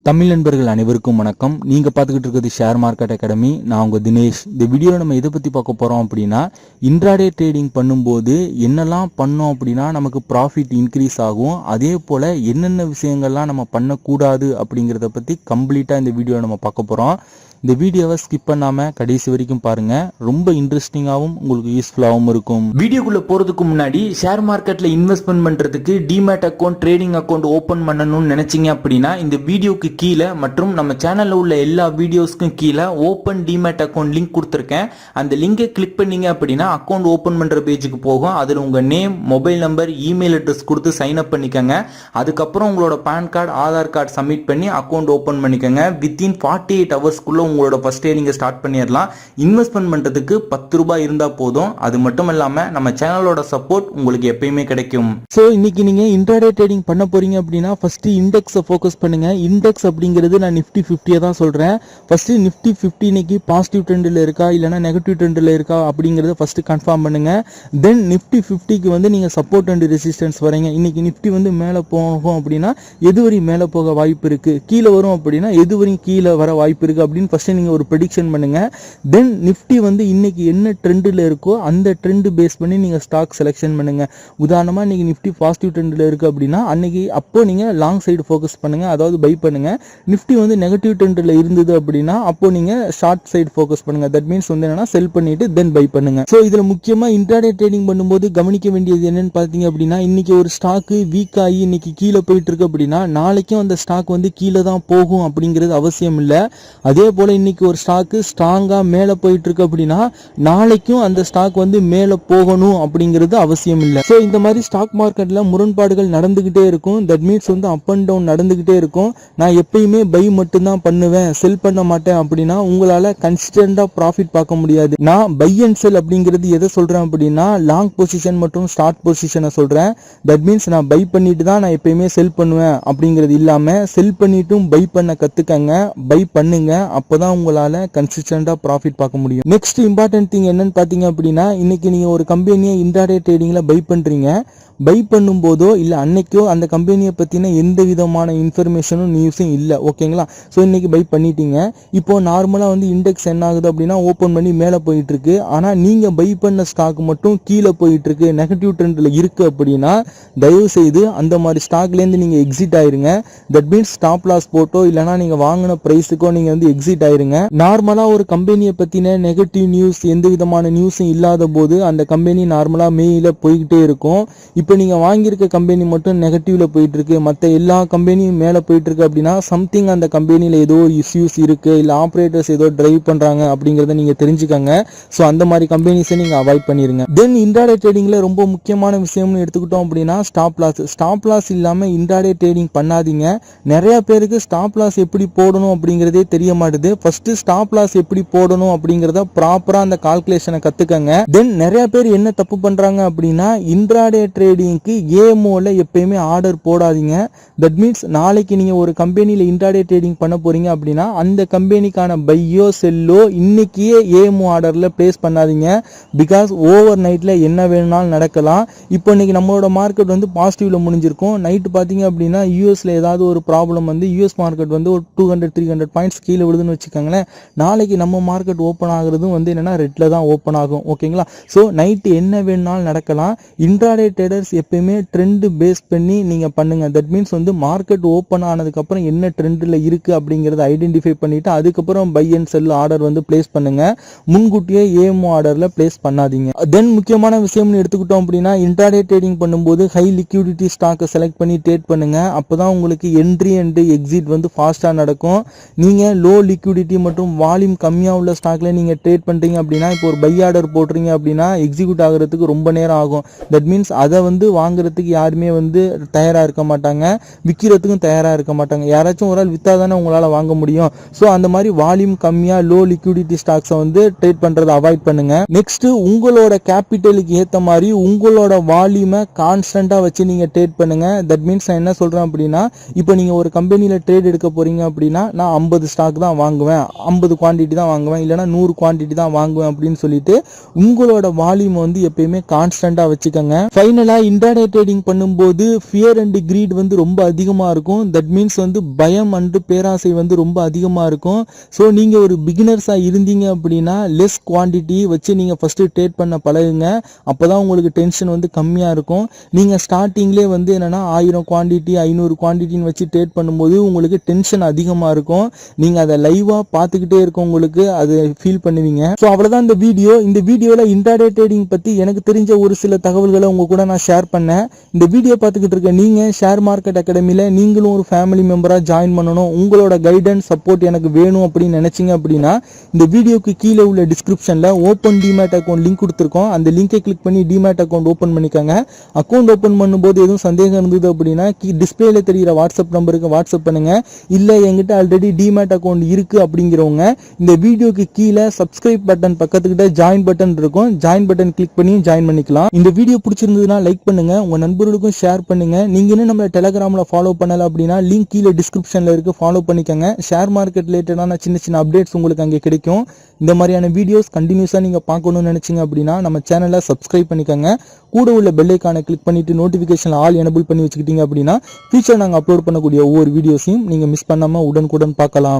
தமிழ் நண்பர்கள் அனைவருக்கும் வணக்கம். நீங்க பார்த்துக்கிட்டு இருக்கிறது ஷேர் மார்க்கெட் அகாடமி. நான் உங்க தினேஷ். இந்த வீடியோவில் நம்ம எதை பத்தி பார்க்க போறோம் அப்படின்னா, இன்ட்ராடே ட்ரேடிங் பண்ணும்போது என்னெல்லாம் பண்ணோம் அப்படின்னா நமக்கு ப்ராஃபிட் இன்க்ரீஸ் ஆகும், அதே போல என்னென்ன விஷயங்கள்லாம் நம்ம பண்ணக்கூடாது அப்படிங்கிறத பத்தி கம்ப்ளீட்டா இந்த வீடியோ நம்ம பார்க்க போறோம். இந்த வீடியோவை ஸ்கிப் பண்ணாம கடைசி வரைக்கும் பாருங்க. ரொம்ப இன்ட்ரெஸ்டிங்காகவும் உங்களுக்கு யூஸ்ஃபுல்லாகவும் இருக்கும். வீடியோக்குள்ள போறதுக்கு முன்னாடி ஷேர் மார்க்கெட்ல இன்வெஸ்ட்மெண்ட் பண்றதுக்கு demat account, trading account open பண்ணணும்னு நினைச்சீங்க அப்படின்னா இந்த வீடியோக்கு கீழே மற்றும் நம்ம சேனல்ல உள்ள எல்லா வீடியோஸ்க்கும் கீழே ஓபன் டிமேட் அக்கௌண்ட் லிங்க் கொடுத்துருக்கேன். அந்த லிங்கை கிளிக் பண்ணீங்க அப்படின்னா அக்கௌண்ட் ஓபன் பண்ற பேஜுக்கு போகும். அதுல உங்க name, mobile number, email address கொடுத்து சைன் அப் பண்ணிக்கோங்க. அதுக்கப்புறம் உங்களோட PAN card, Aadhaar card submit பண்ணி அக்கௌண்ட் ஓபன் பண்ணிக்கோங்க. வித்தின் 48 ஹவர்ஸ்க்குள்ள உங்களோட ஃபர்ஸ்ட் டே நீங்க ஸ்டார்ட் பண்ணிடலாம். இன்வெஸ்ட்மெண்ட் பண்றதுக்கு 10 ரூபாய் இருந்தா போதும். அது மட்டும் இல்லாம நம்ம சேனலோட சப்போர்ட் உங்களுக்கு எப்பயுமே கிடைக்கும். சோ இன்னைக்கு நீங்க இன்ட்ராடே ட்ரேடிங் பண்ண போறீங்க அப்படின்னா ஃபர்ஸ்ட் இண்டெக்ஸை ஃபோக்கஸ் பண்ணுங்க. இண்டெக்ஸ் அப்படிங்கிறது நான் நிஃப்டி 50 தான் சொல்றேன். ஃபர்ஸ்ட் நிஃப்டி 50 இன்னைக்கு பாசிட்டிவ் ட்ரெண்ட்ல இருக்கா இல்லனா நெகட்டிவ் ட்ரெண்ட்ல இருக்கா அப்படிங்கறத ஃபர்ஸ்ட் கன்ஃபார்ம் பண்ணுங்க. தென் நிஃப்டி 50க்கு வந்து நீங்க சப்போர்ட் அண்ட் ரெசிஸ்டன்ஸ் வரீங்க. இன்னைக்கு நிஃப்டி வந்து மேல போகும் அப்படின்னா எதுவரை மேல போக வாய்ப்பு இருக்கு, கீழே வரும் அப்படின்னா எதுவரை கீழே வர வாய்ப்பு இருக்கு அப்படின்னு ஃபர்ஸ்ட் நீங்க ஒரு ப்ரெடிக்ஷன் பண்ணுங்க. தென் நிஃப்டி வந்து இன்னைக்கு என்ன ட்ரெண்ட்ல இருக்கோ அந்த ட்ரெண்ட் பேஸ் பண்ணி நீங்க ஸ்டாக் செலக்ஷன் பண்ணுங்க. உதாரணமா இன்னைக்கு நிஃப்டி பாசிட்டிவ் ட்ரெண்ட்ல இருக்கு அப்படின்னா அன்னைக்கு அப்போ நீங்க லாங் சைடு ஃபோக்கஸ் பண்ணுங்க, அதாவது பை பண்ணுங்க. நிஃப்டி வந்து நெகட்டிவ் ட்ரெண்ட்ல இருந்தது அப்படின்னா அப்போ நீங்க ஷார்ட் சைடு ஃபோக்கஸ் பண்ணுங்க. தட் மீன்ஸ் வந்து என்னன்னா செல் பண்ணிட்டு தென் பை பண்ணுங்க. சோ இதுல முக்கியமா இன்ட்ராடே ட்ரேடிங் பண்ணும்போது கவனிக்க வேண்டியது என்னன்னு பாத்தீங்க அப்படின்னா, இன்னைக்கு ஒரு ஸ்டாக் வீக் ஆகி இன்னைக்கு கீழே போயிட்டு இருக்கு அப்படின்னா நாளைக்கும் அந்த ஸ்டாக் வந்து கீழே தான் போகும் அப்படிங்கிறது அவசியம் இல்லை. அதே போல இன்னைக்கு ஒரு ஸ்டாக் ஸ்ட்ராங்கா மேல போயிட்டு இருக்கு அப்படின்னா நாளைக்கும் அந்த ஸ்டாக் வந்து மேல போகணும் அப்படிங்கிறது அவசியம் இல்லை. சோ இந்த மாதிரி ஸ்டாக் மார்க்கெட்ல முரண்பாடுகள் நடந்துகிட்டே இருக்கும். தட் மீன்ஸ் வந்து அப் அண்ட் டவுன் நடந்துகிட்டே இருக்கும். நான் எப்பயுமே பை மட்டும் தான் பண்ணுவேன், செல் பண்ண மாட்டேன் அப்படின்னா உங்களால கன்சிஸ்டன்டா ப்ராஃபிட் பார்க்க முடியாது. நான் பை அண்ட் செல் அப்படிங்கிறது எதை சொல்றேன் அப்படின்னா லாங் பொசிஷன் மற்றும் ஷார்ட் பொசிஷனை சொல்றேன். தட் மீன்ஸ் நான் பை பண்ணிட்டு தான் நான் எப்பயுமே செல் பண்ணுவேன் அப்படிங்கிறது இல்லாம செல் பண்ணிட்டும் பை பண்ண கத்துக்கங்க, பை பண்ணுங்க. அப்பதான் உங்களால கன்சிஸ்டன்டா ப்ராஃபிட் பார்க்க முடியும். நெக்ஸ்ட் இம்பார்ட்டன்ட் திங் என்னன்னு பாத்தீங்க அப்படின்னா, இன்னைக்கு நீங்க ஒரு கம்பெனியை இன்ட்ராடே ட்ரேடிங்ல பை பண்றீங்க. பை பண்ணும் போதோ இல்ல அன்னைக்கோ அந்த கம்பெனியை பத்தின எந்த விதமான இன்ஃபர்மேஷனும் நியூஸும் இல்லை. ஓகேங்களா? ஸோ இன்னைக்கு பை பண்ணிட்டீங்க. இப்போ நார்மலா வந்து இண்டெக்ஸ் என்ன ஆகுது அப்படின்னா ஓப்பன் பண்ணி மேலே போயிட்டு இருக்கு. ஆனா நீங்க பை பண்ண ஸ்டாக் மட்டும் கீழே போயிட்டு இருக்கு, நெகட்டிவ் ட்ரெண்ட்ல இருக்கு அப்படின்னா தயவு செய்து அந்த மாதிரி ஸ்டாக்ல இருந்து நீங்க எக்ஸிட் ஆயிருங்க. தட் மீன்ஸ் ஸ்டாப் லாஸ் போட்டோ இல்லைனா நீங்க வாங்கின பிரைஸுக்கோ நீங்க வந்து எக்ஸிட் ஆயிருங்க. நார்மலா ஒரு கம்பெனியை பத்தின நெகட்டிவ் நியூஸ் எந்த விதமான நியூஸும் இல்லாத போது அந்த கம்பெனி நார்மலா மேல போய்கிட்டே இருக்கும். இப்போ நீங்க வாங்கியிருக்க கம்பெனி மட்டும் நெகட்டிவ்ல போயிட்டு இருக்கு, மற்ற எல்லா கம்பெனியும் மேல போயிட்டு இருக்கு அப்படின்னா சம்திங் அந்த கம்பெனில ஏதோ இஷ்யூஸ் இருக்கு, இல்ல ஆபரேட்டர்ஸ் ஏதோ டிரைவ் பண்றாங்க அப்படிங்கறத நீங்க தெரிஞ்சுக்கங்க. சோ அந்த மாதிரி கம்பெனிஸை நீங்க அவாய்ட் பண்ணிருங்க. தென் இன்ட்ராடே ட்ரேடிங்ல ரொம்ப முக்கியமான விஷயம்னு எடுத்துக்கிட்டோம் அப்படின்னா ஸ்டாப் லாஸ். ஸ்டாப் லாஸ் இல்லாம இன்ட்ராடே ட்ரேடிங் பண்ணாதீங்க. நிறைய பேருக்கு ஸ்டாப் லாஸ் எப்படி போடணும் அப்படிங்கறதே தெரிய மாட்டுது. ஃபர்ஸ்ட் ஸ்டாப் லாஸ் எப்படி போடணும் அப்படிங்கறத ப்ராப்பரா அந்த கால்குலேஷனை கத்துக்கங்க. தென் நிறைய பேர் என்ன தப்பு பண்றாங்க அப்படின்னா இன்ட்ராடே ட்ரேடிங்க்கு ஏஎம்ஓல எப்பயுமே ஆர்டர் போடாதீங்க. தட் மீன்ஸ் நாளைக்கு நீங்க ஒரு கம்பெனில இன்ட்ராடே ட்ரேடிங் பண்ண போறீங்க அப்படின்னா அந்த கம்பெனிக்கான பையோ செல்லோ இன்னைக்கே ஏஎம்ஓ ஆர்டர்ல பிளேஸ் பண்ணாதீங்க. பிகாஸ் ஓவர் நைட்ல என்ன வேணும்னாலும் நடக்கலாம். இப்போ இன்னைக்கு நம்மளோட மார்க்கெட் வந்து பாசிட்டிவ்ல முடிஞ்சிருக்கும். நைட் பாத்தீங்க அப்படின்னா யூஎஸ்ல ஏதாவது ஒரு ப்ராப்ளம் வந்து யூஎஸ் மார்க்கெட் வந்து ஒரு 200-300 பாயிண்ட்ஸ் கீழே விழுதுன்னு வச்சுக்கோங்களேன். நாளைக்கு நம்ம மார்க்கெட் ஓப்பன் ஆகுறதும் வந்து என்னன்னா ரெட்ல தான் ஓப்பன் ஆகும். ஓகேங்களா? ஸோ நைட்டு என்ன வேணும்னாலும் நடக்கலாம். இன்ட்ராடே ட்ரேடர்ஸ் எப்பயுமே ட்ரெண்ட் பேஸ் பண்ணி நீங்க பண்ணுங்க. தட் மீன்ஸ் வந்து மார்க்கெட் ஓப்பன் ஆனதுக்கு அப்புறம் என்ன ட்ரெண்ட்ல இருக்கு அப்படிங்கறத ஐடென்டிஃபை பண்ணிட்டு அதுக்கப்புறம் பை அண்ட் செல் ஆர்டர் வந்து பிளேஸ் பண்ணுங்க. முன்கூட்டியே ஏஎம்ஓ ஆர்டர்ல பிளேஸ் பண்ணாதீங்க. தென் முக்கியமான விஷயம்னு எடுத்துக்கிட்டோம் அப்படின்னா இன்ட்ராடே ட்ரேடிங் பண்ணும்போது ஹை லிக்விடிட்டி ஸ்டாக்கை செலக்ட் பண்ணி ட்ரேட் பண்ணுங்க. அப்பதான் உங்களுக்கு என்ட்ரி அண்ட் எக்ஸிட் வந்து ஃபாஸ்டா நடக்கும். நீங்க லோ லிக்விடிட்டி மற்றும் வால்யூம் கம்மியா உள்ள ஸ்டாக்ல நீங்க ட்ரேட் பண்றீங்க அப்படின்னா இப்போ ஒரு பை ஆர்டர் போடுறீங்க அப்படின்னா எக்ஸிக்யூட் ஆகிறதுக்கு ரொம்ப நேரம் ஆகும். தட் மீன்ஸ் அதை வந்து வாங்குறதுக்கு யாருமே வந்து தயாரா இருக்க மாட்டாங்க, விற்கிறதுக்கும் தயாரா இருக்க மாட்டாங்க. யாராச்சும் ஒரு ஆள் வித்தாதானே உங்களால வாங்க முடியும். ஸோ அந்த மாதிரி வால்யூம் கம்மியா லோ லிக்விடிட்டி ஸ்டாக்ஸை வந்து ட்ரேட் பண்றதை அவாய்ட் பண்ணுங்க. நெக்ஸ்ட் உங்களோட கேபிட்டலுக்கு ஏற்ற மாதிரி உங்களோட வால்யூமை கான்ஸ்டன்டா வச்சு நீங்க ட்ரேட் பண்ணுங்க. தட் மீன்ஸ் நான் என்ன சொல்றேன் அப்படின்னா இப்போ நீங்க ஒரு கம்பெனில ட்ரேட் எடுக்க போறீங்க அப்படின்னா நான் 50 ஸ்டாக் தான் வாங்குவேன், 50 குவான்டிட்டி தான் வாங்குவேன், இல்லைன்னா 100 குவான்டிட்டி தான் வாங்குவேன் அப்படின்னு சொல்லிட்டு உங்களோட வால்யூம் வந்து எப்பயுமே கான்ஸ்டன்டா வச்சுக்கோங்க. ஃபைனலா இன்ட்ராடே ட்ரேடிங் பண்ணும்போது ஃபியர் அண்ட் கிரீட் வந்து ரொம்ப அதிகமாக இருக்கும். தட் மீன்ஸ் வந்து பயம் அண்டு பேராசை வந்து ரொம்ப அதிகமாக இருக்கும். ஸோ நீங்கள் ஒரு பிகினர்ஸாக இருந்தீங்க அப்படின்னா லெஸ் குவான்டிட்டி வச்சு நீங்கள் ஃபஸ்ட்டு ட்ரேட் பண்ண பழகுங்க. அப்போ தான் உங்களுக்கு டென்ஷன் வந்து கம்மியாக இருக்கும். நீங்கள் ஸ்டார்டிங்லேயே வந்து என்னென்னா 1000 குவான்டிட்டி 500 குவான்டிட்டின்னு வச்சு ட்ரேட் பண்ணும்போது உங்களுக்கு டென்ஷன் அதிகமாக இருக்கும். நீங்கள் அதை லைவாக பார்த்துக்கிட்டே இருக்கவங்களுக்கு அது ஃபீல் பண்ணுவீங்க. ஸோ அவ்வளோதான் இந்த வீடியோ. இந்த வீடியோவில் இன்ட்ராடே ட்ரேடிங் பற்றி எனக்கு தெரிஞ்ச ஒரு சில தகவல்களை உங்க கூட நான் ஷேர் பண்ணேன். இந்த வீடியோ பார்த்துக்கிட்டு இருக்க நீங்கள் ஷேர் மார்க்கெட் அகாடமியில் நீங்களும் ஒரு ஃபேமிலி மெம்பராக ஜாயின் பண்ணணும், உங்களோட கைடன்ஸ் சப்போர்ட் எனக்கு வேணும் அப்படின்னு நினைச்சிங்க அப்படின்னா இந்த வீடியோக்கு கீழே உள்ள டிஸ்கிரிப்ஷனில் ஓப்பன் டிமேட் அக்கௌண்ட் லிங்க் கொடுத்துருக்கோம். அந்த லிங்கை கிளிக் பண்ணி டிமேட் அக்கௌண்ட் ஓப்பன் பண்ணிக்கோங்க. அக்கௌண்ட் ஓப்பன் பண்ணும்போது எதுவும் சந்தேகம் இருந்தது அப்படின்னா டிஸ்பிளேல தெரிகிற வாட்ஸ்அப் நம்பருக்கு வாட்ஸ்அப் பண்ணுங்க. இல்லை எங்கிட்ட ஆல்ரெடி டிமேட் அக்கௌண்ட் இருக்கு அப்படிங்கிறவங்க இந்த வீடியோக்கு கீழே சப்ஸ்கிரைப் பட்டன் பக்கத்துக்கிட்ட ஜாயின் பட்டன் இருக்கும். ஜாயின் பட்டன் கிளிக் பண்ணி ஜாயின் பண்ணிக்கலாம். இந்த வீடியோ பிடிச்சிருந்ததுன்னா லைக் பண்ணுங்க, உங்க நண்பர்களுக்கும் ஷேர் பண்ணுங்க. நீங்க இன்னும் நம்ம டெலிகிராம்ல ஃபாலோ பண்ணல அப்படின்னா லிங்க் கீழே டிஸ்கிரிப்ஷன்ல இருக்கு, ஃபாலோ பண்ணிக்கோங்க. ஷேர் மார்க்கெட் ரிலேட்டடான சின்ன சின்ன அப்டேட்ஸ் உங்களுக்கு அங்கே கிடைக்கும். இந்த மாதிரியான வீடியோஸ் கண்டினியூஸா நீங்க பார்க்கணும்னு நினைச்சீங்க அப்படின்னா நம்ம சேனலை சப்ஸ்கிரைப் பண்ணிக்கோங்க. கூட உள்ள பெல் ஐகானை கிளிக் பண்ணிட்டு நோட்டிபிகேஷன் ஆல் எனபிள் பண்ணி வச்சுக்கிட்டீங்க அப்படின்னா ஃபியூச்சர் நாங்கள் அப்லோட் பண்ணக்கூடிய ஒவ்வொரு வீடியோஸையும் நீங்க மிஸ் பண்ணாம உடனுக்குடன் பார்க்கலாம்.